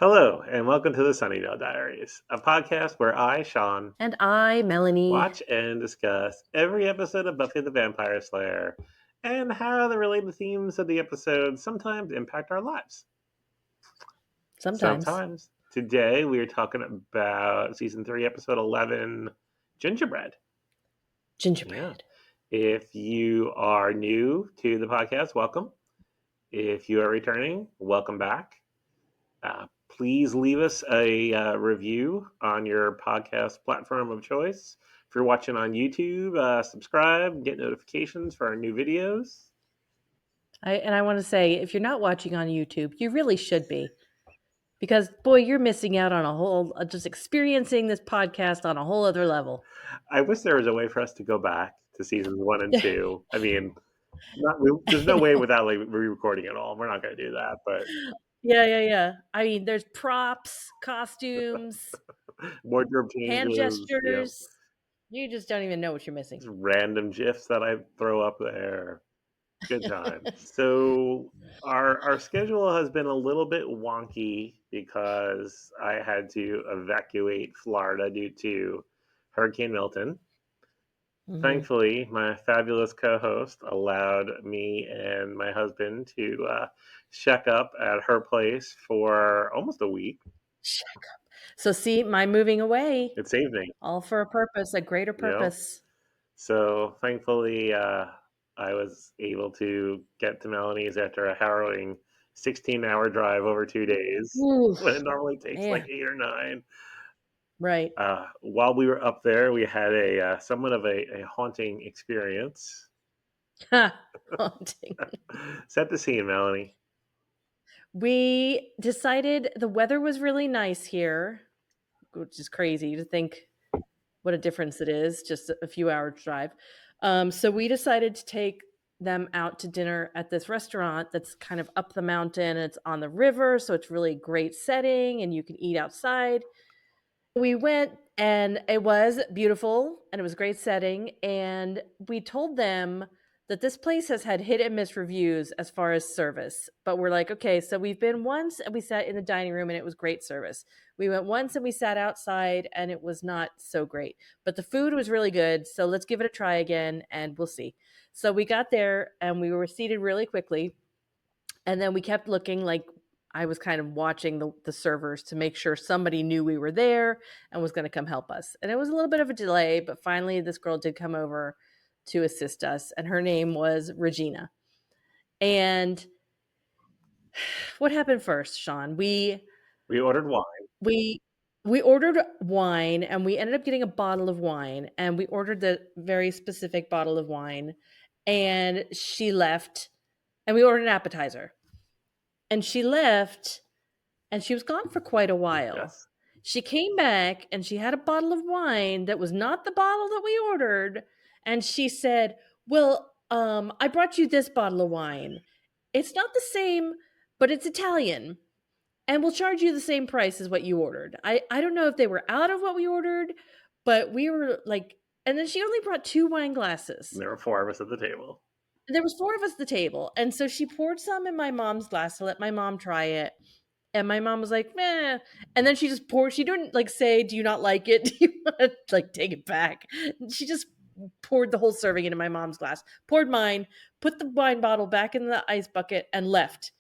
Hello, and welcome to the Sunnydale Diaries, a podcast where I, Sean, And I, Melanie. watch and discuss every episode of Buffy the Vampire Slayer and how the related themes of the episode sometimes impact our lives. Sometimes. Sometimes. Today, we are talking about season 3, episode 11, Gingerbread. Yeah. Gingerbread. If you are new to the podcast, welcome. If you are returning, welcome back. Please leave us a review on your podcast platform of choice. If you're watching on YouTube, subscribe, get notifications for our new videos. I want to say, if you're not watching on YouTube, you really should be. Because, boy, you're missing out on just experiencing this podcast on a whole other level. I wish there was a way for us to go back to seasons 1 and 2. I mean, there's no way without re-recording it all. We're not going to do that, but Yeah. I mean, there's props, costumes, wardrobe hand changes, gestures. You just don't even know what you're missing. random gifs that I throw up there. Good time. So our schedule has been a little bit wonky because I had to evacuate Florida due to Hurricane Milton. Mm-hmm. Thankfully, my fabulous co-host allowed me and my husband to check up at her place for almost a week. So, see, my moving away, It saved me. all for a purpose, a greater Yep. purpose. So thankfully, I was able to get to Melanie's after a harrowing 16-hour drive over 2 days Ooh, when it normally takes like man. 8 or 9. Right. While we were up there, we had a somewhat of a haunting experience. Haunting. Set the scene, Melanie. We decided the weather was really nice here, which is crazy to think what a difference it is, just a few hours drive. So we decided to take them out to dinner at this restaurant that's kind of up the mountain. It's on the river, so it's really great setting and you can eat outside. We went and it was beautiful and it was a great setting. And we told them that this place has had hit and miss reviews as far as service. But we're like, okay, so we've been once and we sat in the dining room and it was great service. We went once and we sat outside and it was not so great. But the food was really good. So let's give it a try again and we'll see. So we got there and we were seated really quickly. And then we kept looking like I was kind of watching the servers to make sure somebody knew we were there and was going to come help us. And it was a little bit of a delay, but finally this girl did come over to assist us, and her name was Regina. And what happened first, Sean? We ordered wine. We we ordered wine and we ended up getting a bottle of wine, and we ordered the very specific bottle of wine, and she left, and we ordered an appetizer. And she left and she was gone for quite a while. Yes. She came back and she had a bottle of wine that was not the bottle that we ordered. And she said, well, I brought you this bottle of wine. It's not the same, but it's Italian. And we'll charge you the same price as what you ordered. I don't know if they were out of what we ordered, but we were like, and then she only brought 2 wine glasses. There were 4 of us at the table. There was 4 of us at the table. And so she poured some in my mom's glass to let my mom try it. And my mom was like, meh. And then she just poured, she didn't like say, do you not like it? Do you want to like take it back? She just poured the whole serving into my mom's glass, poured mine, put the wine bottle back in the ice bucket and left.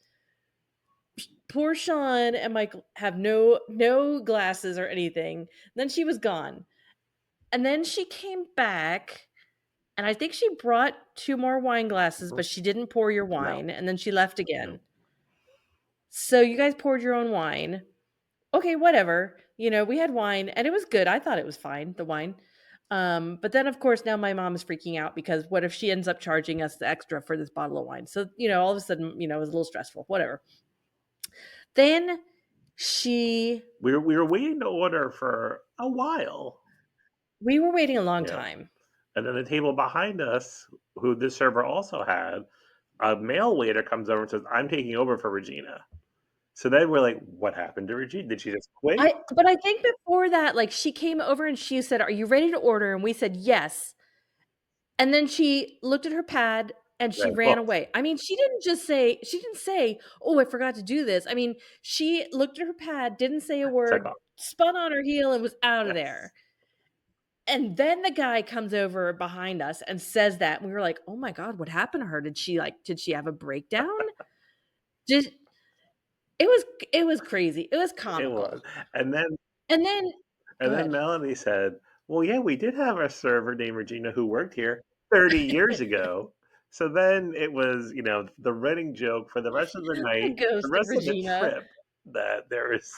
Poor Sean and Michael have no glasses or anything. Then she was gone. And then she came back and I think she brought 2 more wine glasses, but she didn't pour your No. wine. And then she left again. No. So you guys poured your own wine. Okay, whatever. We had wine and it was good. I thought it was fine, the wine. But then of course now my mom is freaking out because what if she ends up charging us the extra for this bottle of wine? So, all of a sudden, it was a little stressful. Whatever. Then We were waiting to order for a while. we were waiting a long Yeah. time. And then the table behind us, who this server also had, a male waiter comes over and says, I'm taking over for Regina. So then we're like, what happened to Regina? Did she just quit? But I think before that, like she came over and she said, "Are you ready to order?" And we said, "Yes." And then she looked at her pad and she Right, ran well, away. I mean, she didn't say, "Oh, I forgot to do this." I mean, she looked at her pad, didn't say a took word, off. spun on her heel, and was out of Yes. there. And then the guy comes over behind us and says that, and we were like, "Oh my god, what happened to her? Did she have a breakdown?" Did it was it was crazy. It was It was. comical. And then And then and go then ahead. Melanie said, "Well, yeah, we did have a server named Regina who worked here 30 years ago." So then it was, the running joke for the rest of the The night, the ghost of rest of the Regina. trip, that there is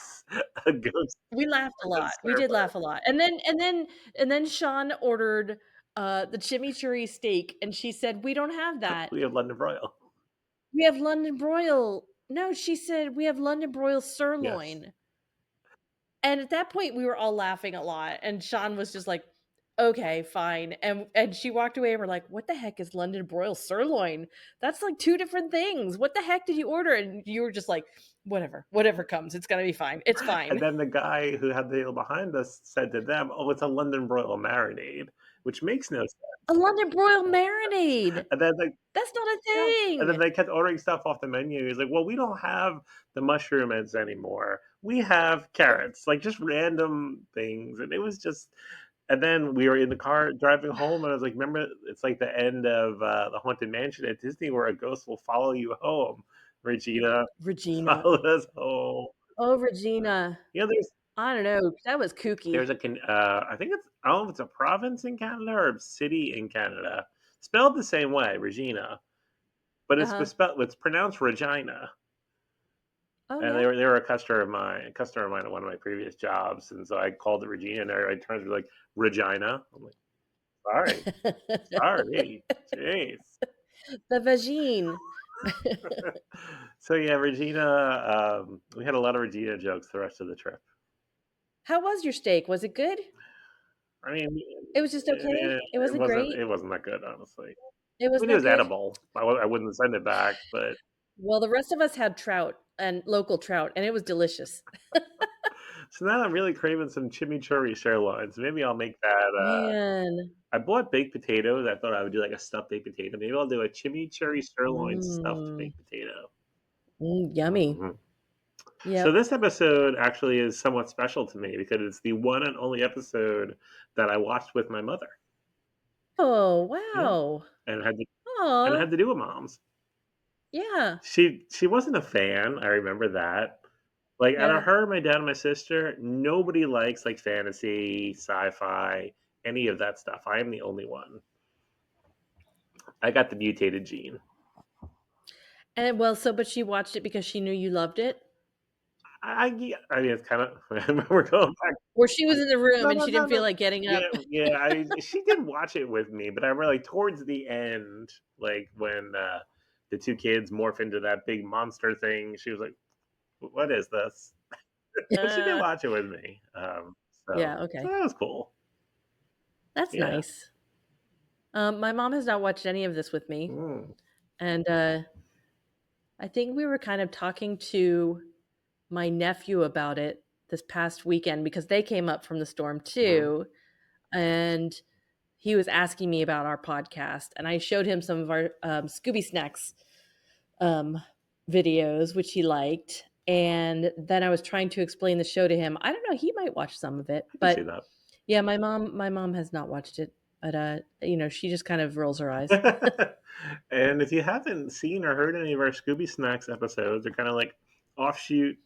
a ghost We laughed a of a lot. We did server. laugh a lot. And then Sean ordered, the chimichurri steak, and she said, "We don't have that. We have London Broil. We have London broil." No, she said, "We have London broil Yes. sirloin." And at that point, we were all laughing a lot, and Sean was just like, "Okay, fine." And she walked away, and we're like, "What the heck is London broil sirloin? That's like 2 different things. What the heck did you order?" And you were just like, "Whatever, whatever comes, it's gonna be fine. It's And fine." then the guy who had the deal behind us said to them, "Oh, it's a London Broil marinade," which makes no sense. A London broil marinade. And then they That's not a Yeah, and then thing. they kept ordering stuff off the menu. He's like, "Well, we don't have the mushroom heads anymore. We have carrots," like just random things, and it was just. And then we were in the car driving home, and I was like, "Remember, it's like the end of the Haunted Mansion at Disney, where a ghost will follow you home." Regina Regina. followed us home. Oh, Regina. There's I don't know, that was kooky. I think I don't know if it's a province in Canada or a city in Canada, spelled the same way, Regina, but Uh-huh. it's pronounced Regina. Oh, And yeah? they were a customer of mine at one of my previous jobs, and so I called it Regina, and everybody turns to me like, "Regina?" I'm like, "Sorry, sorry, jeez." The vagine. So, yeah, Regina, we had a lot of Regina jokes the rest of the trip. How was your steak? Was it good? I mean, It was just okay? It it wasn't wasn't great? it wasn't that good, honestly. It I was mean, it not was good? edible. I wouldn't send it back, but Well, the rest of us had trout and local trout, and it was delicious. so now I'm really craving some chimichurri sirloins. Maybe I'll make that. Man. I bought baked potatoes. I thought I would do like a stuffed baked potato. Maybe I'll do a chimichurri sirloin stuffed Mm. baked potato. Yummy. Mhm. So Yep. this episode actually is somewhat special to me because it's the one and only episode that I watched with my mother. Oh, Yeah, wow. and had to and Aw. had to do with moms. Yeah. She wasn't a fan. I remember that. Like out of Yeah. her, my dad, and my sister, nobody likes like fantasy, sci-fi, any of that stuff. I am the only one. I got the mutated gene. And well, so but she watched it because she knew you loved it? Yeah, I mean, it's kind of we're going back. Or she was in the room No, and no, she no, didn't feel no. like getting Yeah, up? yeah. She did watch it with me, but I remember like towards the end, like when the two kids morph into that big monster thing. She was like, "What is this?" But she did Uh, watch it with me. yeah, So okay. that was cool. That's Yeah. nice. My mom has not watched any of this with me, Mm, and, I think we were kind of talking to my nephew about it this past weekend because they came up from the storm mhm. too, and he was asking me about our podcast, and I showed him some of our, Scooby Snacks, um, videos, which he liked, and then I was trying to explain the show to him. I don't know, he might watch some of it, I can see but that. yeah, my mom has not watched it, but, she just kind of rolls her eyes. And if you haven't seen or heard any of our Scooby Snacks episodes, they're kind of like offshoot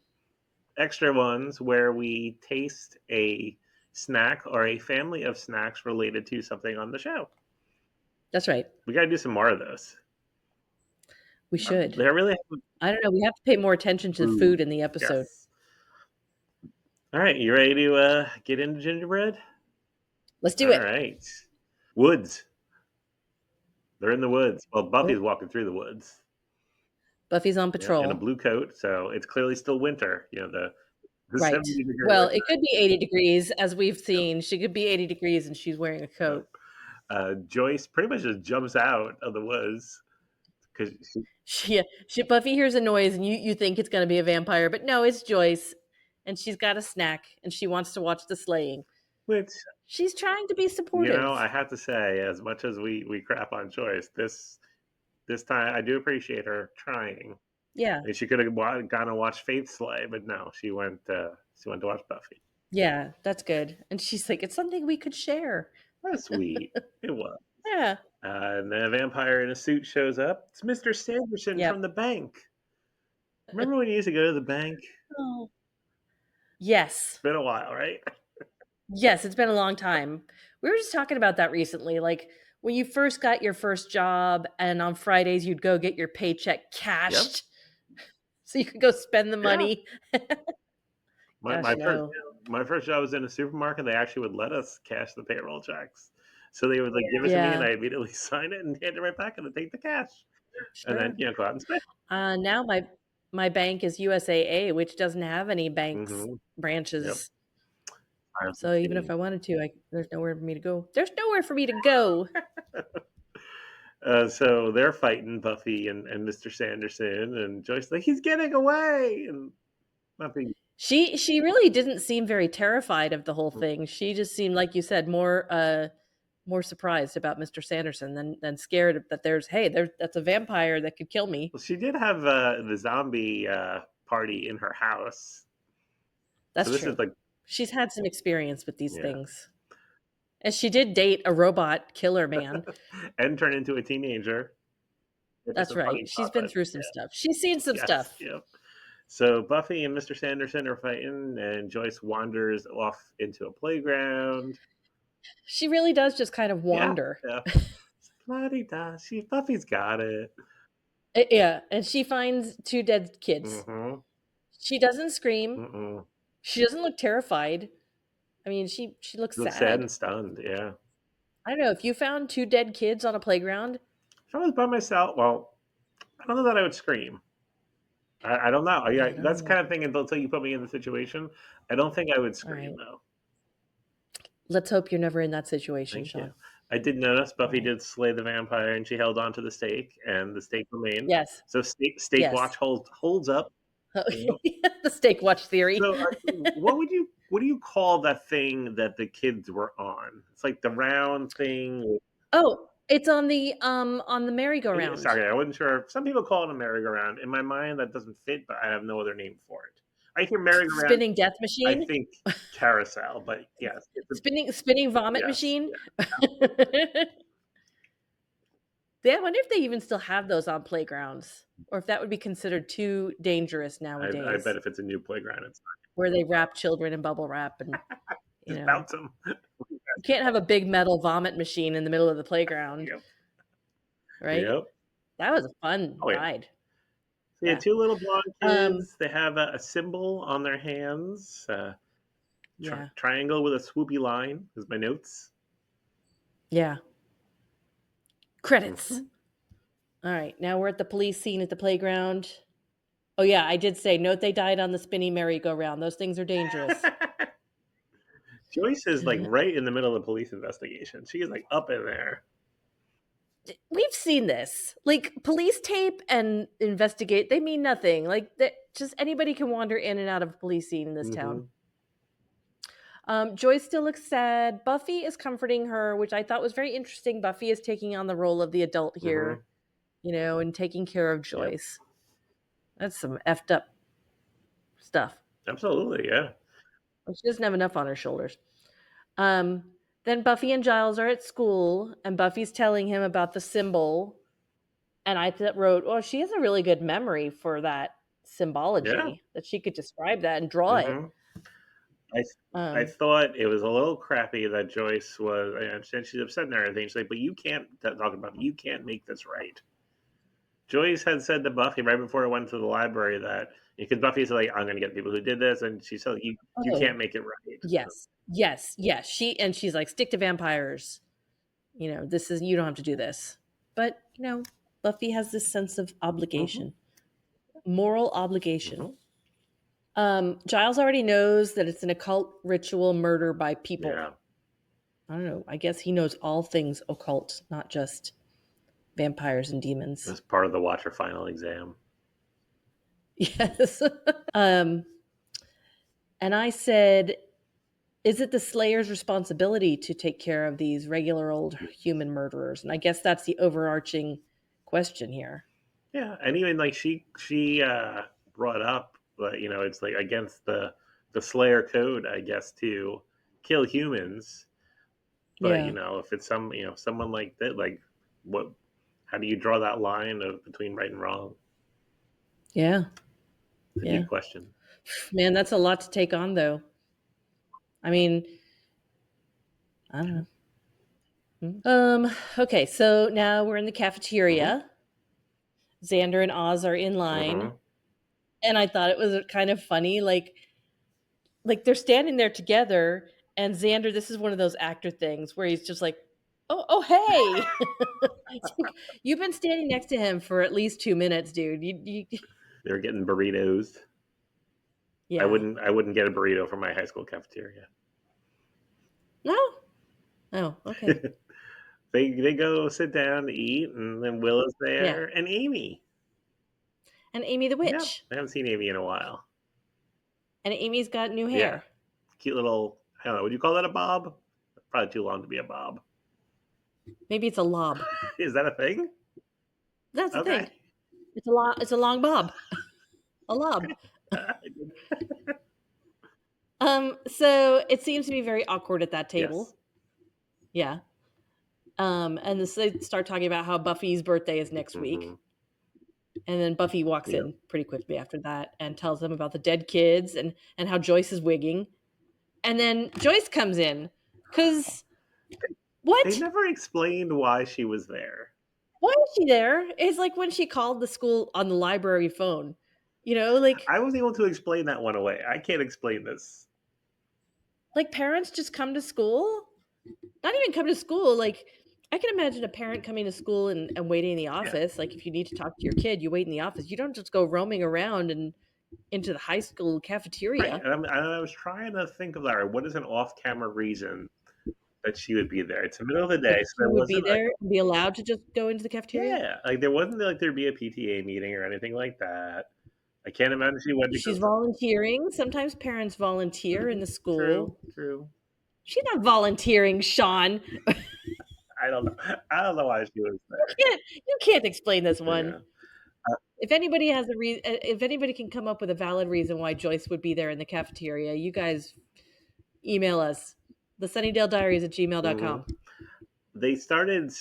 extra ones where we taste a snack or a family of snacks related to something on the show. That's right. We got to do some more of those. We should. They're really I don't know, we have to pay more attention to the food. food in the episode. Yes. All right, you ready to get into gingerbread? Let's All do it. right. Woods. They're in the woods. Well, Oh, Buffy's walking through the woods. Buffy's on Yeah, in a patrol. blue coat, so it's clearly still winter. The Right. 70-degree Well, winter. it could be 80 degrees as we've Yep, seen. She could be 80 degrees and she's wearing a yep. coat. Joyce pretty much just jumps out of the woods because Buffy hears a noise and you think it's gonna be a vampire, but no, it's Joyce. And she's got a snack and she wants to watch the slaying. which She's trying to be I supportive. have to say, as much as we crap on Joyce, this this time I do appreciate her trying. Yeah. And she could have gone and watched Faith Slay, but no, she went to watch Buffy. Yeah, that's good. And she's like, "It's something we could share." That's sweet. It was. Yeah. And then a vampire in a suit shows up. It's Mr. Sanderson Yep. from the bank. Remember when you used to go to the bank? Oh. Yes. It's been a while, right? Yes, it's been a long time. We were just talking about that recently, like, when you first got your first job and on Fridays you'd go get your paycheck Yep. cashed so you could go spend the Yeah. money. My Gosh, my first no. my first job was in a supermarket. They actually would let us cash the payroll checks. So they would like give it to me, and Yeah, I immediately sign it and hand it right back, and then take the cash, and then sure. go out and spend. Now my bank is USAA, which doesn't have any banks Mm-hmm. Yep. branches. Times have So even if I changed. wanted to, there's nowhere for me to go. There's nowhere for me to go. So they're fighting Buffy and Mr. Sanderson, and Joyce like he's getting away, and nothing. She really didn't seem very terrified of the whole thing. She just seemed, like you said, more surprised about Mr. Sanderson than scared that that's a vampire that could kill me. Well, she did have the zombie party in her house, so That's this is true. like She's had some experience with these yeah, things. And she did date a robot killer man. and turn into a teenager. It's That's a funny right. She's thought, been but through some stuff. She's seen some yes, stuff. yep. So Buffy and Mr. Sanderson are fighting, and Joyce wanders off into a playground. She really does just kind of Yeah, wander. yeah. Bloody da. Buffy's got it. Yeah, and she finds two dead kids. Mm-hmm. She doesn't scream. Mm-mm. She doesn't look terrified. I mean, she looks She looks sad sad. and stunned. Yeah. I don't know, if you found two dead kids on a playground, If I was by myself, well, I don't know that I would scream. I don't know. yeah, Yeah, I don't that's know. kind of thing until you put me in the situation. I don't think I would All scream right. though. Let's hope you're never in that situation, Thank you. Sean. I did notice All Buffy right. did slay the vampire, and she held on to the stake, and the stake remained. Yes. So stake Yes. watch holds up. Yep. The steak watch theory. So what do you call that thing that the kids were on? It's like the round thing. Oh, it's on the merry-go-round. Sorry, I wasn't sure. Some people call it a merry-go-round. In my mind, that doesn't fit, but I have no other name for it. I hear merry-go-round. Spinning death I machine? think carousel, but yes, Spinning vomit yes, machine? yeah, absolutely. Yeah, I wonder if they even still have those on playgrounds, or if that would be considered too dangerous I bet nowadays, if it's a new playground, it's where they wrap children in bubble wrap and, just bounce them. you can't have a big metal vomit machine in the middle of the playground, Yep, right? yep. That was a fun Oh yeah. ride. So yeah, Yeah. two little blonde Um, kids. They have a symbol on their hands. yeah. Triangle with a swoopy line is my notes. Yeah. Credits. Mhm. All right. Now we're at the police scene at the playground. Oh yeah, I did say note they died on the spinny merry-go-round. Those things are dangerous. Joyce is like right in the middle of the police investigation. She is like up in there. We've seen this. Like police tape and investigate, they mean nothing. Like that, just anybody can wander in and out of a police scene in this town. Hmm. Joyce still looks sad. Buffy is comforting her, which I thought was very interesting. Buffy is taking on the role of the adult Hmm. here, and taking care of Yep. Joyce. That's some effed up stuff. Absolutely. Yeah. She doesn't have enough on her shoulders. Um, then Buffy and Giles are at school, and Buffy's telling him about the symbol. And I wrote, "Oh, she has a really good memory for that Yeah. symbology, that she could describe that and draw it." Hmm. I I Um, thought it was a little crappy that Joyce was. I understand she's upset and everything. She's like, but you can't talk about. You can't make this right. Joyce had said to Buffy right before it went to the library that because Buffy said like, I'm going to get people who did this, and she said you oh, can't make it right. yes, yes, yes. She's like, "Stick to vampires. This is you don't have to do this." But Buffy has this sense of Hmm. obligation, moral obligation. Hmm. Giles already knows that it's an occult ritual murder by people. Yeah, I don't know. I guess he knows all things occult, not just vampires and it demons. was part of the Watcher final exam. Yes. um, and I said, is it the Slayer's responsibility to take care of these regular old human murderers? And I guess that's the overarching question here. Yeah, and even like she brought up it's like against the Slayer code, I guess, to kill humans. But Yeah. if it's someone like that, like what? How do you draw that line of between right and wrong? Yeah. It's a Yeah. deep question. Man, that's a lot to take on, though. I mean, I don't Yeah. know. Okay, so now we're in the Mm-hmm. cafeteria. Xander and Oz are in line, Mm-hmm. and I thought it was kind of funny, like they're standing there together, and Xander, this is one of those actor things where he's just like, "Oh, hey." It's like, you've been standing next to him for at least 2 minutes, dude. You They were getting burritos. I Yeah. wouldn't. I wouldn't get a burrito from my high school cafeteria. No? Oh, okay. They go sit down to eat, and then Willow's Yeah. there and Amy. And Amy the Yep, witch. I haven't seen Amy in a while. And Amy's got new Yeah, hair. cute little. I don't know. Would you call that a bob? Probably too long to be a bob. Maybe it's a lob. Is that a thing? That's the Okay. thing. It's a long bob. A lob. So it seems to be very awkward at that Yes. table. Yeah. And they start talking about how Buffy's birthday is next Mm-hmm. week. And then Buffy walks Yep. in pretty quickly after that and tells them about the dead kids and how Joyce is wigging. And then Joyce comes in because They what? never explained why she was there. Why is she there? It's like when she called the school on the library phone. Like I was able to explain that one away. I can't explain this. parents just come to school? Not even come to school. Like I can imagine a parent coming to school and waiting in the Yeah. office. Like if you need to talk to your kid, you wait in the office. You don't just go roaming around and into the high school Right. cafeteria. And I was trying to think of that. What is an off-camera reason that she would be there? It's the middle of the day, That so she there would be wasn't like there and be allowed to just go into the cafeteria. yeah, like there wasn't like there'd be a PTA meeting or anything like that. I can't imagine she went to go. She's volunteering. Sometimes parents volunteer in the True, school. true. She's not volunteering, Sean. I don't know. I don't know why she was You can't explain this there. one. Yeah. If anybody has a reason, if anybody can come up with a valid reason why Joyce would be there in the cafeteria, you guys email us. The Sunnydale Diaries at Hmm. gmail.com. They started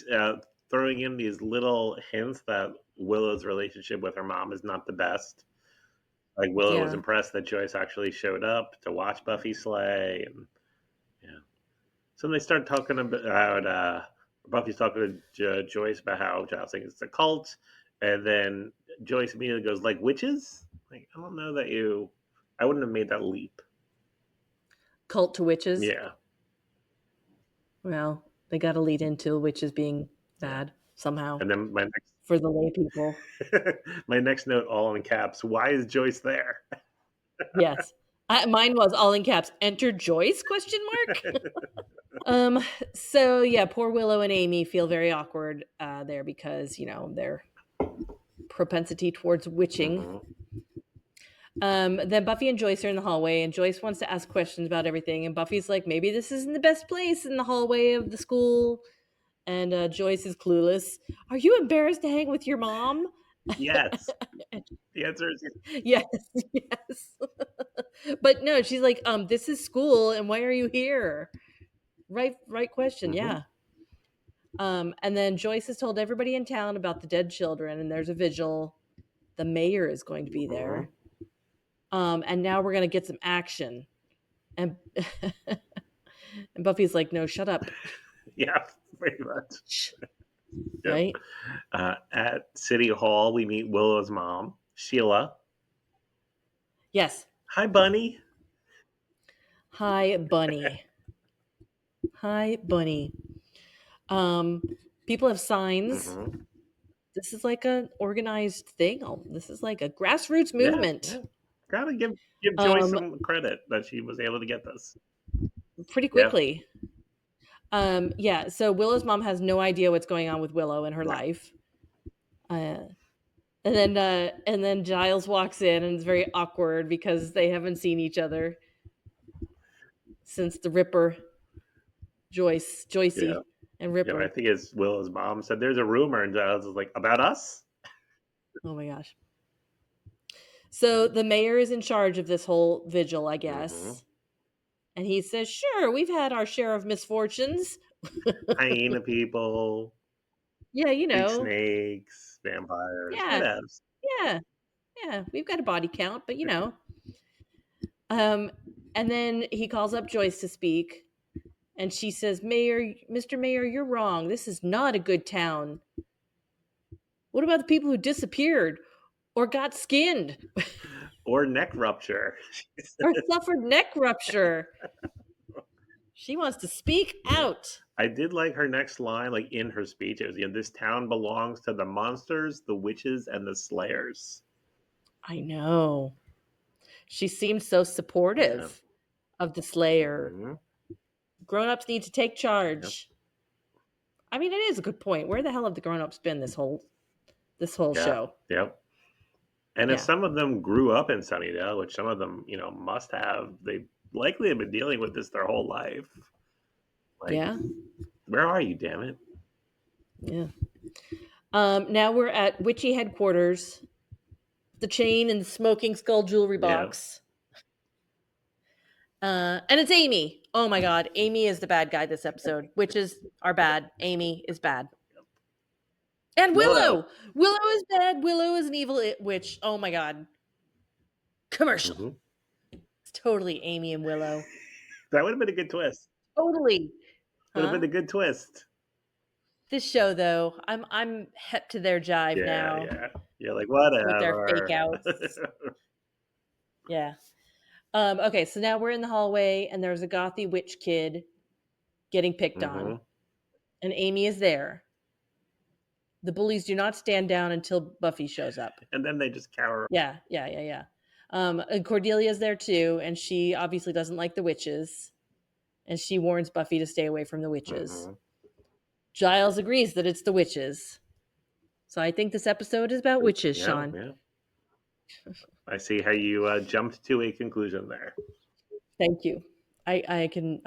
throwing in these little hints that Willow's relationship with her mom is not the best. Like Willow was Yeah. impressed that Joyce actually showed up to watch Buffy slay, and yeah. So they start talking about Buffy's talking to Joyce about how Giles thinks it's a cult, and then Joyce immediately goes like witches. Like I don't know that you. I wouldn't have made that leap. Cult to witches. Yeah, Well, they got to lead into witches being yeah. bad somehow And then my next for the lay people. my next note, all in caps. Why is Joyce there? Yes. Mine was all in caps. Enter Joyce? Question mark. Um. So yeah, poor Willow and Amy feel very awkward there because their propensity towards witching. Hmm. Then Buffy and Joyce are in the hallway, and Joyce wants to ask questions about everything, and Buffy's like, maybe this isn't the best place in the hallway of the school. And Joyce is clueless. Are you embarrassed to hang with your mom? Yes, the answer is Yes, yes. But no, she's like, this is school, and why are you here? Right question, hmm. yeah. And then Joyce has told everybody in town about the dead children, and there's a vigil. The mayor is going to be Hmm. there. And now we're gonna get some action. And and Buffy's like, no, shut up. Yeah, pretty much. Shh. Yep. Right? At City Hall, we meet Willow's mom, Sheila. Yes. Hi, Bunny. Hi, Bunny. Hi, Bunny. Um, People have signs. Hmm. This is like an organized thing. Oh, this is like a grassroots Yeah, movement. yeah. Gotta give Joyce Um, some credit that she was able to get this. Pretty Yeah, quickly. Yeah. So Willow's mom has no idea what's going on with Willow in her right. life. Uh, and then Giles walks in and it's very awkward because they haven't seen each other since the Ripper, Yeah. Joycey, and Yeah, I Ripper. think it's Willow's mom said there's a rumor, and Giles is like, about us? Oh my gosh. So the mayor is in charge of this whole vigil, I Mm-hmm. guess. And he says, "Sure, we've had our share of misfortunes." Hyena people, Yeah, big snakes, vampires, Yeah, whatevs. yeah, yeah. We've got a body count, but Um, and then he calls up Joyce to speak, and she says, Mr. Mayor, you're wrong. This is not a good town. What about the people who disappeared or got skinned Or neck rupture. or suffered neck rupture? She wants to speak Yeah. out. I did like her next line, like in her speech. It was, this town belongs to the monsters, the witches, and the slayers. I know. She seemed so Yeah. supportive of the Slayer. Mm-hmm. Grown-ups need to take Yep. charge. I mean, it is a good point. Where the hell have the grown-ups been this whole Yeah. show? Yep. And if Yeah. some of them grew up in Sunnydale, which some of them, must have, they likely have been dealing with this their whole life. Like, Yeah. where are you, damn it? Yeah. Now we're at Witchy headquarters. The chain and the smoking skull jewelry Yeah. box. And it's Amy. Oh my god, Amy is the bad guy this episode. Witches are bad. Amy is bad. And Willow. Willow. Willow is bad. Willow is an evil witch. Oh my god. Commercial. Mm-hmm. It's totally Amy and Willow. That would have been a good twist. Totally. Would have Huh? been a good twist. This show though, I'm hep to their jive Yeah, now yeah. You're like, with their fake whatever. outs. Yeah. Okay, so now we're in the hallway and there's a gothy witch kid getting picked on. Mm-hmm. And Amy is there. The bullies do not stand down until Buffy shows up. And then they just cower. Yeah, yeah, yeah, yeah. And Cordelia's there too, and she obviously doesn't like the witches, and she warns Buffy to stay away from the witches. Mm-hmm. Giles agrees that it's the witches. So I think this episode is about witches, Yeah, Sean. yeah. I see how you jumped to a conclusion there. Thank you. I can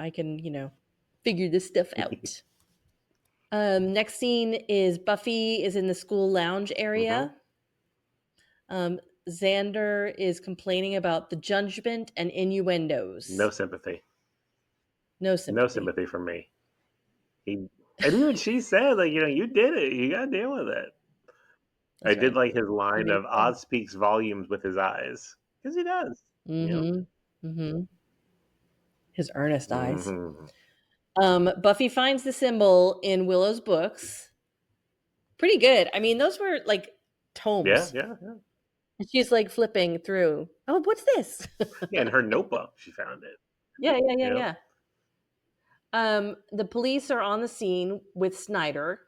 figure this stuff out. Next scene is Buffy is in the school lounge Mm-hmm. area. Xander is complaining about the judgment and No innuendos. sympathy. No No sympathy. sympathy from me. He, and even she said, like, you did it. You got to deal with it. I That's did right. like his He line made of Oz speaks volumes with his eyes. Because he does. Mm-hmm. His earnest eyes. Mm-hmm. Buffy finds the symbol in Willow's books. Pretty good. I mean, those were like Yeah, tomes. yeah, yeah. And she's like flipping through. Oh, what's this? Yeah, in her notebook, she found it. Yeah, yeah, yeah, Yep. yeah. The police are on the scene with Snyder.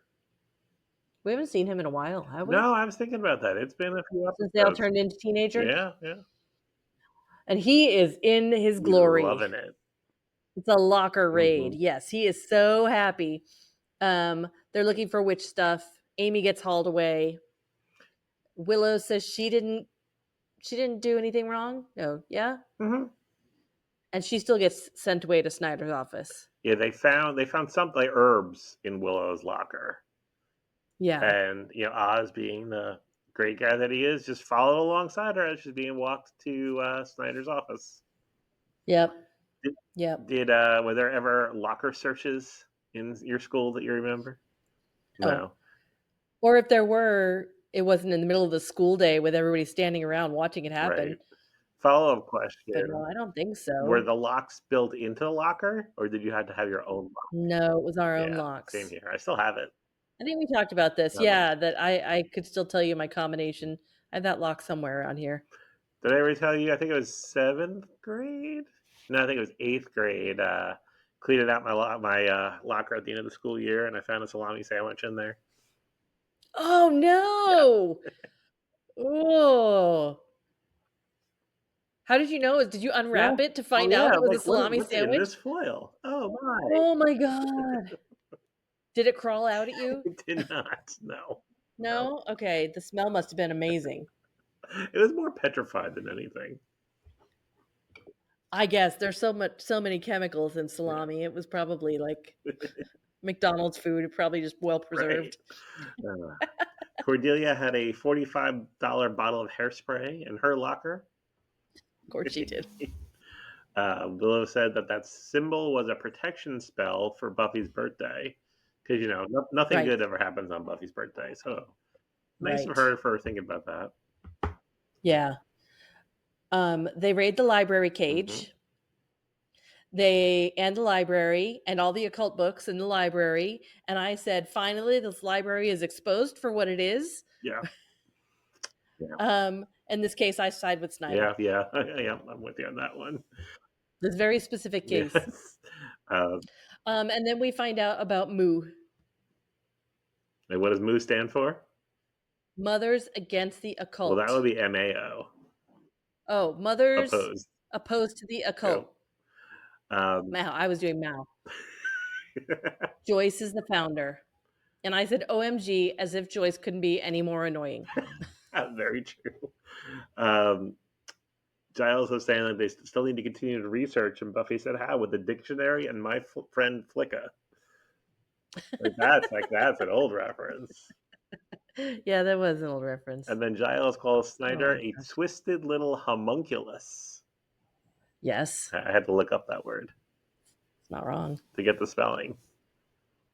We haven't seen him in a while, have we? No, I was thinking about that. It's been a few Since they all episodes. turned into teenagers. Yeah, yeah. And he is in his He's glory. loving it. It's a locker raid. Mm-hmm. Yes, he is so happy. They're looking for witch stuff. Amy gets hauled away. Willow says she didn't do anything wrong. No, yeah. Mm-hmm. And she still gets sent away to Snyder's office. Yeah, they found something like herbs in Willow's locker, Yeah. and Oz, being the great guy that he is, just followed alongside her as she's being walked to Snyder's office. Yep. Did, Yep. were there ever locker searches in your school that you remember? Oh. No. Or if there were, it wasn't in the middle of the school day with everybody standing around watching it happen. Right. Follow-up But no, question: I don't think were so. the locks built into the locker, or did you have to have your own lock? No, it was our own Yeah, same locks. here. I still have it. I think we talked about this. Okay. Yeah, that I could still tell you my combination. I have that lock somewhere around here. Did I ever tell you? I think it was seventh grade. No, I think it was eighth grade. Cleaning out my locker at the end of the school year, and I found a salami sandwich in there. Oh Yeah. no! Oh, how did you know? Did you Yeah. unwrap it to Oh find yeah. out I it was was a like, salami what's in sandwich? this foil? Oh my! Oh my god! Did it crawl out at you? It did not. No. No. No? Okay, the smell must have been amazing. It was more petrified than anything. I guess there's so many chemicals in Yeah. salami. It was probably like McDonald's food, probably just well Right. preserved. Uh, Cordelia had a $45 bottle of hairspray in her locker. Of course she did. Willow said that symbol was a protection spell for Buffy's birthday. Because, nothing Right, good ever happens on Buffy's birthday. So nice of right. her for thinking about that. Yeah. They raid the library Hmm. cage. And the library and all the occult books in the library. And I said, finally, this library is exposed for what it is. Yeah. Yeah. In this case, I side with Snyder. Yeah. Yeah. Yeah. I'm with you on that one. This very specific case. Yes. Uh, And then we find out about Moo. and what does MOO stand for? Mothers Against the Well, that would Occult. be MAO. Oh, Mothers Opposed. Opposed to the Yep. Occult. Um, Mao. I was doing Mao. Joyce is the founder. And I said OMG as if Joyce couldn't be any more annoying. very true. Um, Giles was saying that they still need to continue to research, and Buffy said, "How with the dictionary and my friend Flicka." That's an old reference. Yeah, that was an old reference. And then Giles calls Oh Snyder my a gosh. twisted little homunculus. Yes, I had to look up that word it's not wrong. to get the spelling.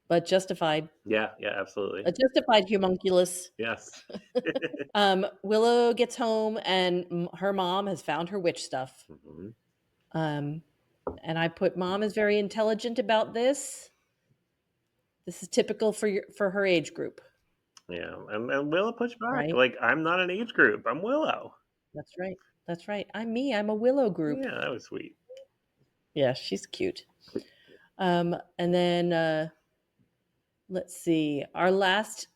But justified. Yeah, yeah, absolutely. A justified homunculus. Yes. Willow gets home and her mom has found her witch stuff. Hmm. Um, and I put mom is very intelligent about this. This is typical for her age group, Yeah, and Willow pushed back. right? Like, I'm not an age group. I'm Willow. That's right. That's right. I'm me. I'm a Willow group. Yeah, that was sweet. Yeah, she's cute. And then let's see. Our last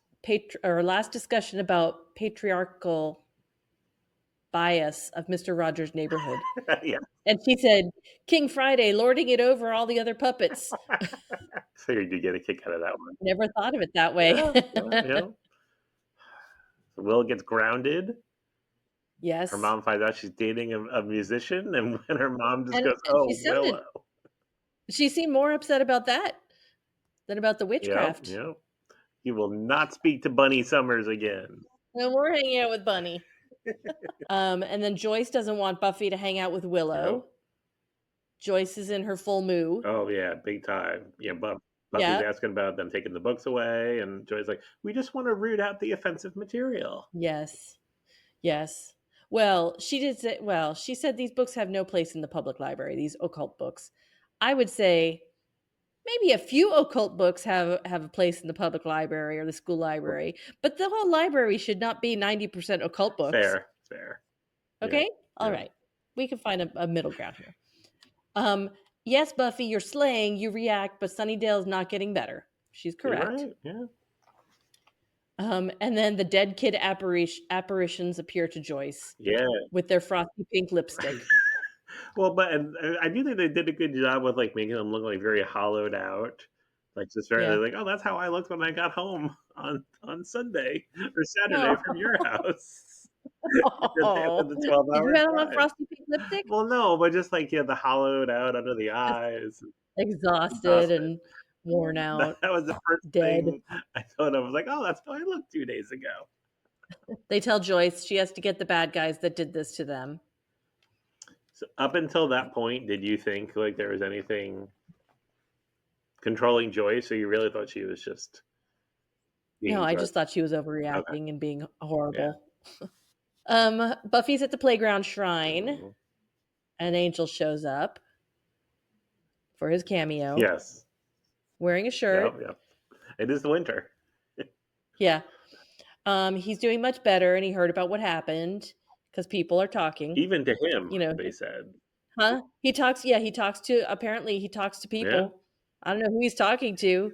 discussion about patriarchal bias of Mr. Rogers' neighborhood. Yeah. And she said, King Friday lording it over all the other puppets. Figured you'd get a kick out of that one. Never thought of it that way. Yeah, yeah, yeah. So Will gets grounded. Her Yes. mom finds out she's dating a musician, and when her mom just And goes, and "Oh, Willow." she seemed more upset about that than about the Yep, witchcraft. yep. You will not speak to Bunny Summers again. No more hanging out with Bunny. And then Joyce doesn't want Buffy to hang out with Yep. Willow. Joyce is in her full moo. Oh yeah, big time. Yeah, Buffy's Yeah. asking about them taking the books away, and Joy's like, "We just want to root out the offensive material." Yes. Yes. Well, she said these books have no place in the public library, these occult books. I would say maybe a few occult books have a place in the public library or the school library, but the whole library should not be 90% occult books. Fair, fair. Yeah, Okay? All yeah. right. We can find a middle ground here. Yes, Buffy, you're slaying, you react, but Sunnydale is not getting better. She's You're correct. right. Yeah. And then the dead kid apparitions appear to Joyce Yeah. with their frosty pink lipstick. Well, but and I do think they did a good job with like making them look like very hollowed out, like just very Yeah. like, oh, that's how I looked when I got home on Sunday or Saturday from Oh. your house. Oh. With the 12 Did you hour have on drive. frosty pink lipstick? Well, no, but just like the hollowed out under the Just eyes, exhausted exhausted. and worn That out, was the first dead. thing I thought of. I was like, oh, that's how I looked 2 days ago. They tell Joyce she has to get the bad guys that did this to them. So up until that point, did you think like there was anything controlling Joyce, or you really thought she was just No, being I drugged? just thought she was Okay. overreacting and being Yeah. horrible. Buffy's at the playground shrine. Mhm. An angel shows up for his cameo, Yes. wearing a Yep. shirt. Yep. It is the winter. Yeah. He's doing much better, and he heard about what happened because people are talking. Even to him, You know, they said. huh? He talks. Yeah, he talks to Yeah. people. I don't know who he's talking to.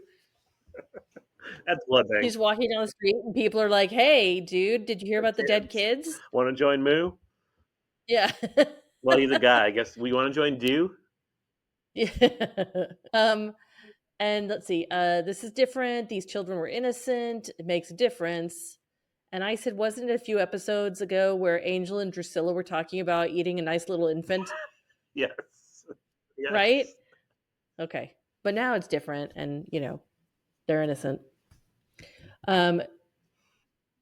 That's one thing. He's walking down the street, and people are like, "Hey, dude, did you hear The about the dead kids kids?" want to join Moo? Yeah. Well, he's a guy. I guess we want to join Do. Yeah. And let's see. This is different. These children were innocent. It makes a difference. And I said, wasn't it a few episodes ago where Angel and Drusilla were talking about eating a nice little infant? Yes. Right? Yes. Okay. But now it's different. And, They're innocent. Um,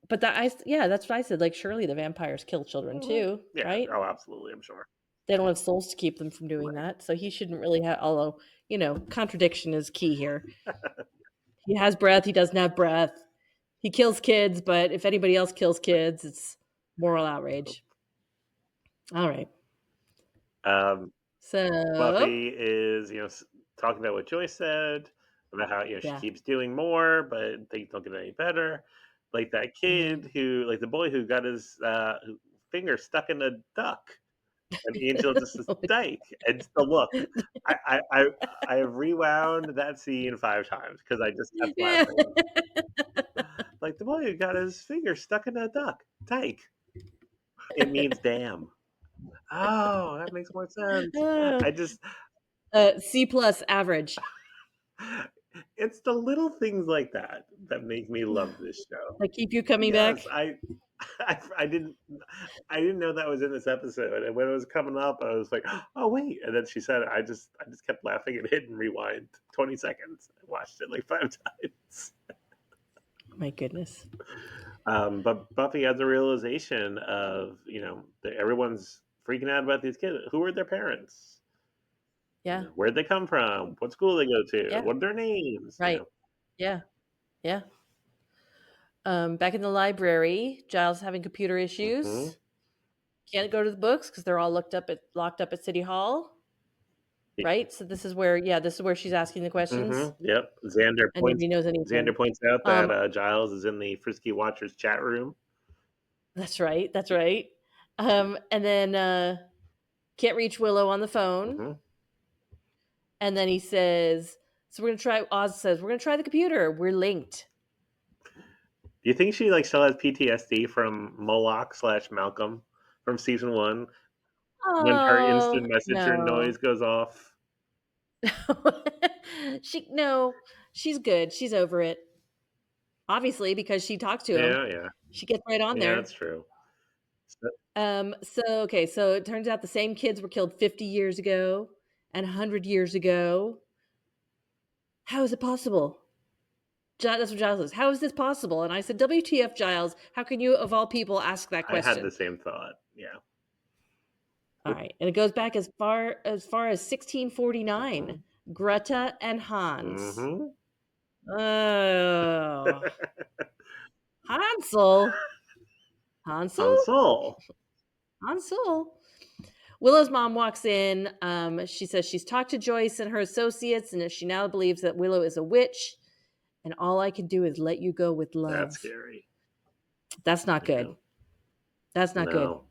but that's what I said. Like, surely the vampires kill children Mhm. too, Yeah. right? Oh, absolutely. I'm sure. They don't have souls to keep them from doing Right. that, so he shouldn't really have. Although, contradiction is key here. He has breath. He doesn't have breath. He kills kids, but if anybody else kills kids, it's moral outrage. All right. Um, So, Buffy is, talking about what Joyce said about how she yeah. keeps doing more, but things don't get any better. Like that Mhm. kid who, like the boy who got his finger stuck in a duck, and Angel just says "dyke," and the look. I I I I have rewound that scene 5 times because I just kept Yeah. laughing. Like the boy who got his finger stuck in a duck, "dyke." It means dam. Oh, that makes more sense. I just C plus average. it's the little things like that that make me love this show. That keep you coming Yes, back? I didn't know that was in this episode, and when it was coming up, I was like, "Oh wait!" And then she said it. I just kept laughing and hit and rewind 20 seconds. I watched it like 5 times. My goodness. But Buffy has a realization of that everyone's freaking out about these kids. Who are their parents? Yeah. Where'd they come from? What school they go to? Yeah. What are their names? Right. Yeah. Yeah. Back in the library, Giles having computer Hmm. issues. Can't go to the books because they're all locked up at City Hall. Right? So this is where she's asking the questions, Yep. Xander and points nobody knows Xander anything. points out that Um, Giles is in the Frisky Watchers chat room. that's right. That's right. And then can't reach Willow on the phone, Hmm. and then he says, "So we're gonna try." Oz says, "We're gonna try the computer. We're linked." Do you think she still has PTSD from Moloch/Malcolm from season 1 when her instant Oh messenger no, noise goes off? no, she's good. She's over it. Obviously, because she talked to him. Yeah, yeah, She gets right on yeah. there. That's true. So, So it turns out the same kids were killed 50 years ago and 100 years ago. How is it possible? That's what Giles says. How is this possible? And I said, WTF, Giles? How can you, of all people, ask that I had the question? same thought. Yeah. All right. And it goes back as far as 1649. Hmm. Greta and Hans. Hmm. Oh, Hansel. Hansel? Hansel. Hansel. Willow's mom walks in. She says she's talked to Joyce and her associates, and she now believes that Willow is a witch. And all I can do is let you go with That's love. scary. That's not good. Yeah. That's not good. No.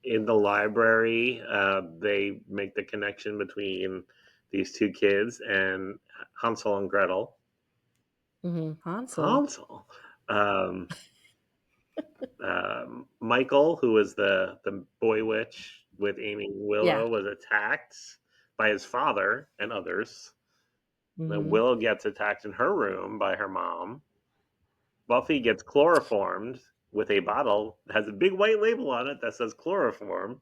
In the library, they make the connection between these two kids and Hansel and Gretel. Hansel. Hansel. Um, Michael, who was the boy witch with Amy and Yeah. Willow, was attacked by his father and others. Then hmm Willow gets attacked in her room by her mom. Buffy gets chloroformed with a bottle that has a big white label on it that says chloroform.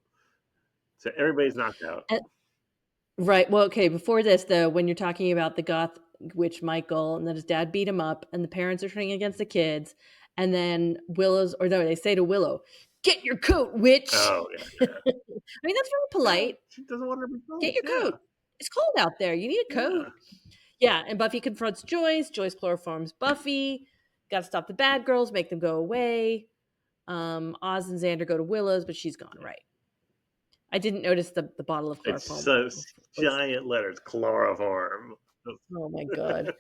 So everybody's knocked out. Right. Well, okay. Before this, though, when you're talking about the goth witch Michael, and then his dad beat him up, and the parents are turning against the kids, and then Willow's, or no, they say to Willow, "Get your coat, witch." Oh yeah, I mean, that's very yeah. polite. She doesn't want to be Get told. your Yeah, coat. It's cold out there. You need a coat. yeah. Yeah, and Buffy confronts Joyce. Joyce chloroforms Buffy. Got to stop the bad girls, make them go away. Oz and Xander go to Willow's, but she's gone. Right. I didn't notice the bottle of It's chloroform. so Was giant letters, chloroform. Oh my god.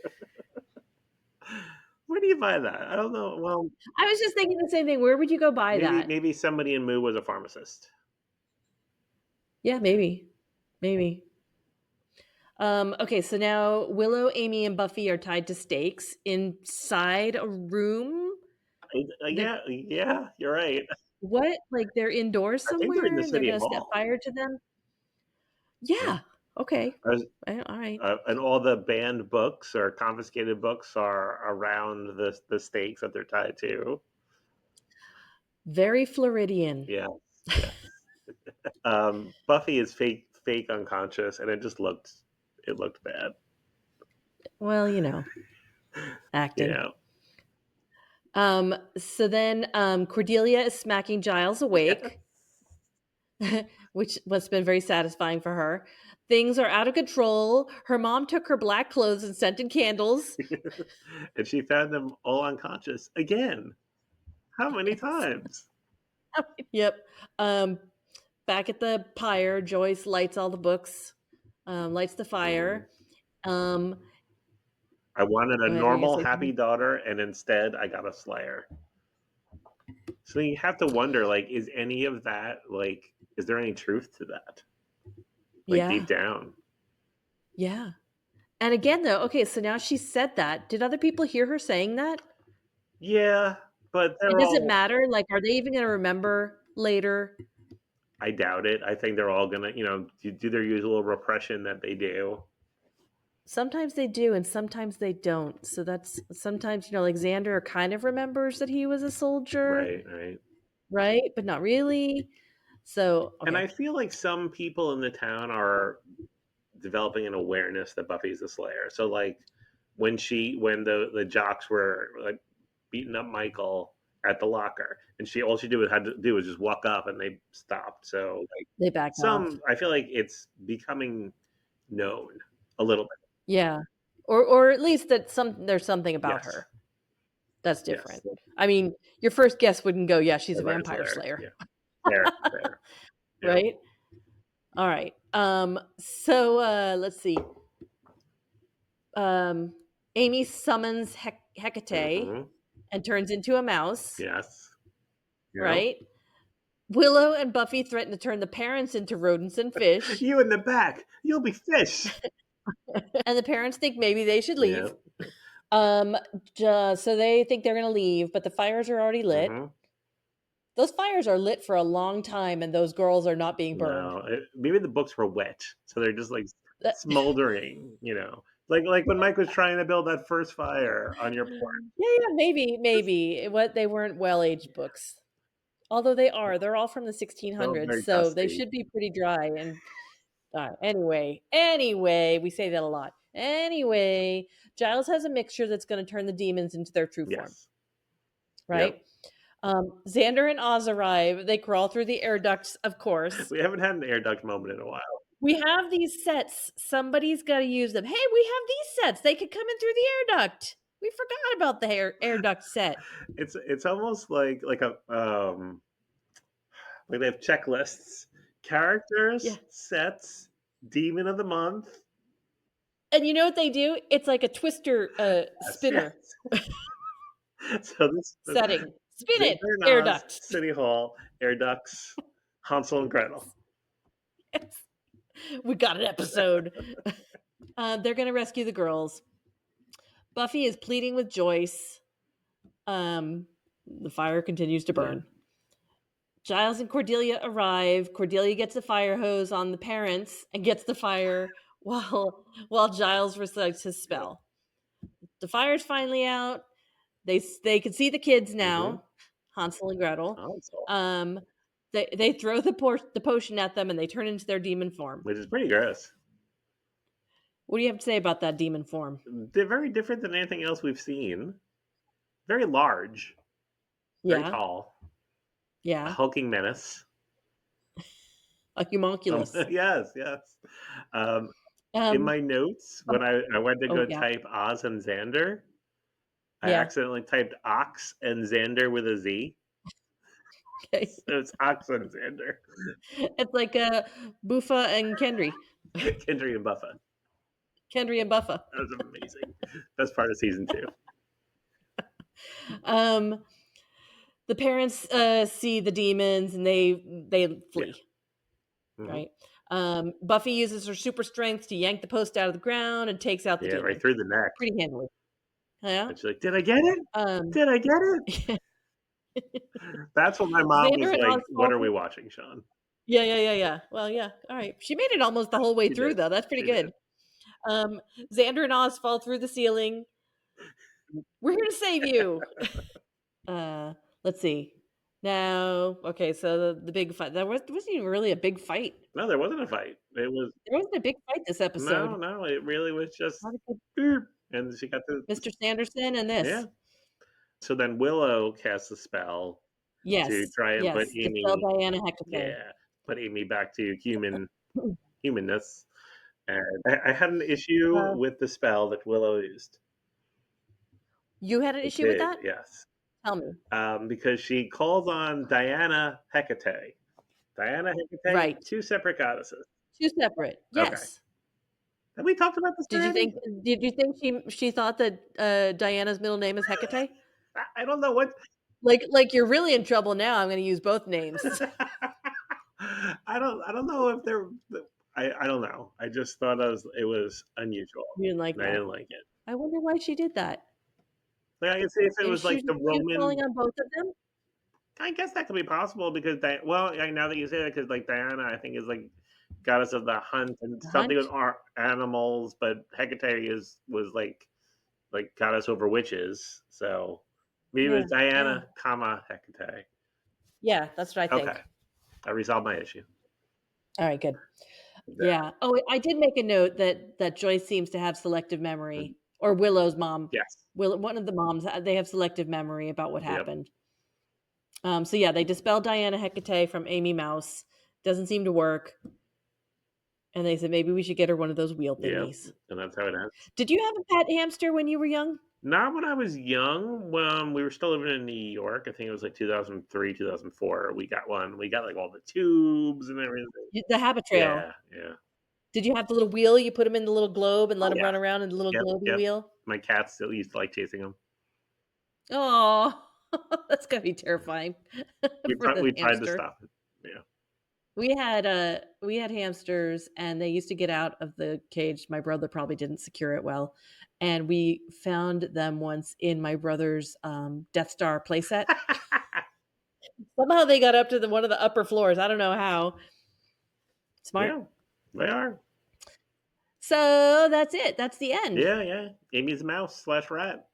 Where do you buy that? I don't know. Well, I was just thinking the same thing. Where would you go buy maybe that? maybe somebody in Moo was a pharmacist. Yeah, maybe. Maybe. Okay, so now Willow, Amy, and Buffy are tied to stakes inside a room. They're Yeah, yeah, you're right. what? Like they're indoors I think they're in somewhere the and they're city gonna set hall. fire to them? Yeah. Yeah. Okay. As- All right. and all the banned books or confiscated books are around the stakes that they're tied to. Very Floridian. Yeah, yeah. Buffy is fake unconscious, and it looked bad. Well, You acting. know. So then Cordelia is smacking Giles Yeah. awake, which must have been very satisfying for her. Things are out of control. Her mom took her black clothes and scented candles. And she found them all unconscious again. How many Yes. times? Yep. Um, Back at the pyre, Joyce lights all the books, lights the Mm. fire. Um, I wanted a were you gonna normal, say happy something? daughter, and instead I got a Slayer. So you have to wonder, like, is any of that, like, is there any truth to that? Like, deep Yeah. down? Yeah. And again, though, okay, so now she said that. Did other people hear her saying that? Yeah, but And they're does it all. matter? Like, are they even gonna remember later? I doubt it. I think they're all gonna, do their usual repression that they do. Sometimes they do, and sometimes they don't. So that's sometimes, like Xander kind of remembers that he was a soldier, Right, right. right? But not really. So, And okay. I feel like some people in the town are developing an awareness that Buffy's a Slayer. So like when the jocks were like beating up Michael at the locker, and she all she had to do was just walk up, and they stopped. So like They backed off. I feel like it's becoming known a little bit. Yeah. Or at least that there's something about Yes, her that's yes, different. I mean, your first guess wouldn't go, "Yeah, she's a Vampire vampire Slayer. slayer." Yeah, fair, fair. Yeah. Right? All right. So let's see. Um Amy summons Hecate Hmm. and turns into a mouse, Yes. Yeah. right? Willow and Buffy threaten to turn the parents into rodents and fish, You in the back, you'll be fish. and the parents think maybe they should Yeah. leave. Um, so they think they're going to leave, but the fires are already lit. Hmm. Those fires are lit for a long time, and those girls are not being burned. No, maybe the books were wet, so they're just like That- smoldering. Like when Mike was trying to build that first fire on your porch. yeah, yeah, maybe. What they weren't well-aged books, although they are. They're all from the They're all 1600s, very so they dusty. should be pretty dry. And anyway, we say that a lot. Anyway, Giles has a mixture that's going to turn the demons into their true form, Yes. Yep. right? Xander and Oz arrive. They crawl through the air ducts, of course. We haven't had an air duct moment in a while. We have these sets. Somebody's got to use them. Hey, we have these sets. They could come in through the air duct. We forgot about the air duct set. It's almost like a like they have checklists, Yeah. characters, sets, demon of the month. And you know what they do? It's like a twister Yes, yes. spinner So this setting. Spin it, Xander and air Oz, duct. City Hall, air ducts, Hansel and Gretel. Yes. We got an episode. They're going to rescue the girls. Buffy is pleading with Joyce. The fire continues to Yeah. burn. Giles and Cordelia arrive. Cordelia gets a fire hose on the parents and gets the fire while Giles recites his Yep. spell. The fire's finally out. They can see the kids Mm-hmm. now, Hansel and Gretel. Hansel, Um, they throw the potion at them and they turn into their demon form. which is pretty gross. What do you have to say about that demon form? They're very different than anything else we've seen. Very large, very Yeah, tall, a yeah, hulking menace. a homunculus. Yes, yes. Um, in Um, my notes, when I went to oh go yeah, type Oz and Xander, I yeah. accidentally typed Ox and Xander with a Z. Okay, So it's Ox and Xander. it's like Buffa and Kendry, Kendry and Buffa. Kendry and Buffa. That was amazing. Best part of season 2. Um, the parents see the demons and they Yeah. flee. Hmm. Right. Buffy uses her super strength to yank the post out of the ground and takes out the Yeah, right demon through the neck. pretty handily. Yeah. And she's like, "Did I get it? Um, Did I get it?" That's what my mom Xander was and like. Oz What fall are we through. watching, Sean? Yeah. Well, yeah. All right. She made it almost the whole way She through, did. though. That's pretty She did. good. Xander and Oz fall through the ceiling. We're here to save you. Uh, let's see. Now, okay, so the big fight. Wasn't even really a big fight. No, there wasn't a fight. It was There wasn't a big fight this episode. no. It really was just Not a good- "Beep." and she got the Mr. Sanderson and this. yeah. So then Willow casts a spell to Yes, try and put yes, dispel Amy Diana Hecate. yeah, put Amy back to humanness. And I had an issue Uh, with the spell that Willow used. you had an I issue with did, that? yes. Tell me. Because she calls on Diana Hecate. Diana Hecate, Right. two separate goddesses. 2 separate. Okay. Yes. Have we talked about this Did you already? think did you think she thought that, Diana's middle name is Hecate? I don't know what. Like, you're really in trouble now, I'm gonna use both names. I don't know if they're. I don't know. I just thought it was unusual, You didn't like and I that. didn't like it. I wonder why she did that. Like I could say if it Maybe was like the she was calling Roman. on both of them? I guess that could be possible because well, now that you say that, because like Diana, I think is like goddess of the hunt and The something with hunt? animals, but Hecate was like goddess over witches. So maybe it was Yeah, yeah. Diana, comma Hecate. Yeah, that's what I Okay, think. I resolved my issue. Alright, good. Yeah. Oh, I did make a note that Joyce seems to have selective Mhm. memory, or Willow's mom. Yes. One of the moms, they have selective memory about what Yep. happened. So yeah, they dispelled Diana Hecate from Amy Mouse. Doesn't seem to work, and they said maybe we should get her one of those wheel Yep. thingies. And that's how it ends. Did you have a pet hamster when you were young? Not when I was young. When we were still living in New York, I think it was like 2003, 2004. We got one. We got like all the tubes and everything. The Habit Trail. Yeah, yeah. Did you have the little wheel? You put him in the little globe and Oh let him yeah. run around in the little Yep, globey yep. wheel? My cats still used to like chasing them. Oh, that's gotta be terrifying for the We tried to hamster. stop it. Yeah. We had hamsters, and they used to get out of the cage. My brother probably didn't secure it well, and we found them once in my brother's, Death Star playset. Somehow they got up to one of the upper floors. I don't know how. Smart. Yeah, they are. So that's it. That's the end, Yeah, yeah. Amy's mouse slash rat.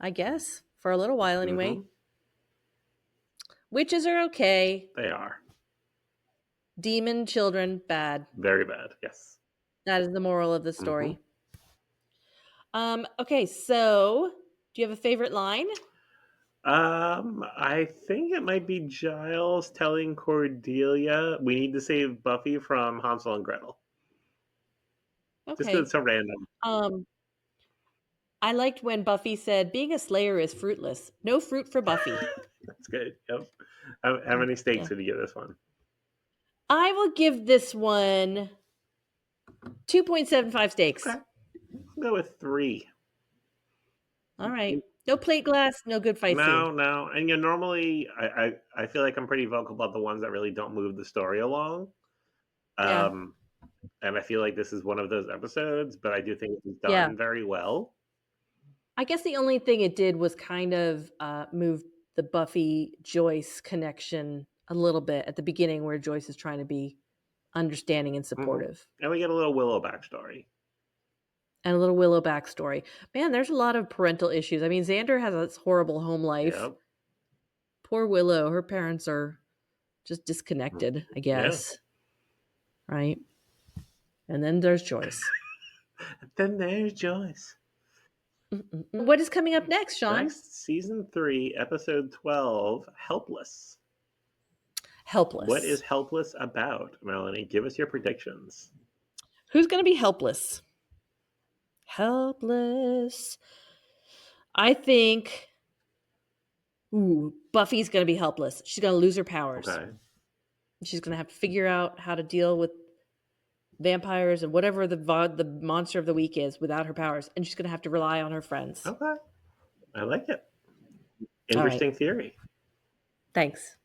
I guess, for a little while Mm-hmm. anyway. Witches are okay. They are Demon children bad. very bad. Yes. That is the moral of the Mm-hmm. story. Okay, so do you have a favorite line? I think it might be Giles telling Cordelia we need to save Buffy from Hansel and Gretel. Just 'cause it's Okay. so random. Um, I liked when Buffy said, "Being a slayer is fruitless. No fruit for Buffy." That's good. Yep. How many stakes Yeah. did you give this one? I will give this one 2.75 Okay. stakes. I'll go with 3. All right. No plate glass, no good fight scene. No, no. And normally I feel like I'm pretty vocal about the ones that really don't move the story along. Yeah. Um, and I feel like this is one of those episodes, but I do think it was Yeah. done very well. I guess the only thing it did was kind of move the Buffy Joyce connection a little bit at the beginning, where Joyce is trying to be understanding and Hmm. supportive, And we get a little Willow backstory. and a little Willow backstory. Man, there's a lot of parental issues. I mean, Xander has this horrible home life. Yep. Poor Willow, her parents are just Mhm. disconnected, I Yeah. guess. Right? And then there's Joyce. Then there's Joyce. What is coming up next, Sean? Next, season 3, episode 12, Helpless. What is Helpless. Helpless about, Melanie? Give us your predictions. Who's going to be helpless? Helpless. I think Buffy's going to be helpless. She's going to lose her powers. Okay. She's going to have to figure out how to deal with vampires and whatever the monster of the week is without her powers, and she's going to have to rely on her friends. Okay. I like it. All right. Interesting theory. Thanks.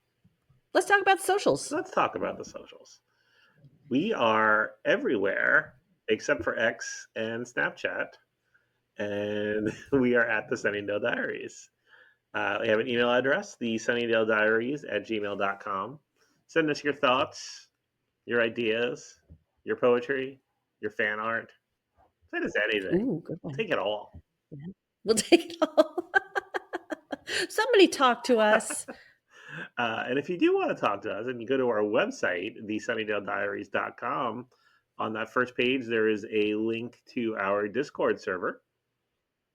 Let's talk about the socials. Let's talk about the socials. We are everywhere except for X and Snapchat, and we are at the Sunnydale Diaries. We have an email address, the sunnydalediaries@gmail.com. Send us your thoughts, your ideas, your poetry, your fan art. Send us anything. Ooh, good one. Take it all. Yeah. We'll take it all. Somebody talk to us. And if you do want to talk to us and you go to our website, thesunnydalediaries.com, on that first page, there is a link to our Discord server.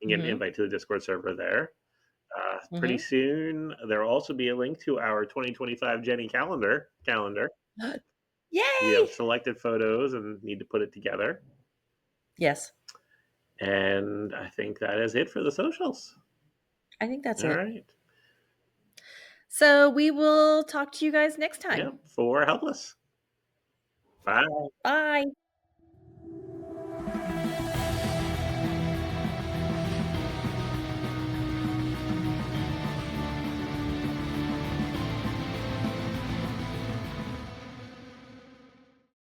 and get an Mhm. invite to the Discord server there. Pretty Mhm. soon, there will also be a link to our 2025 Jenny calendar. We have Yay! selected photos and need to put it together. Yes. And I think that is it for the socials. I think that's All it. right. So we will talk to you guys next time. Yep. For Helpless. Bye. Bye.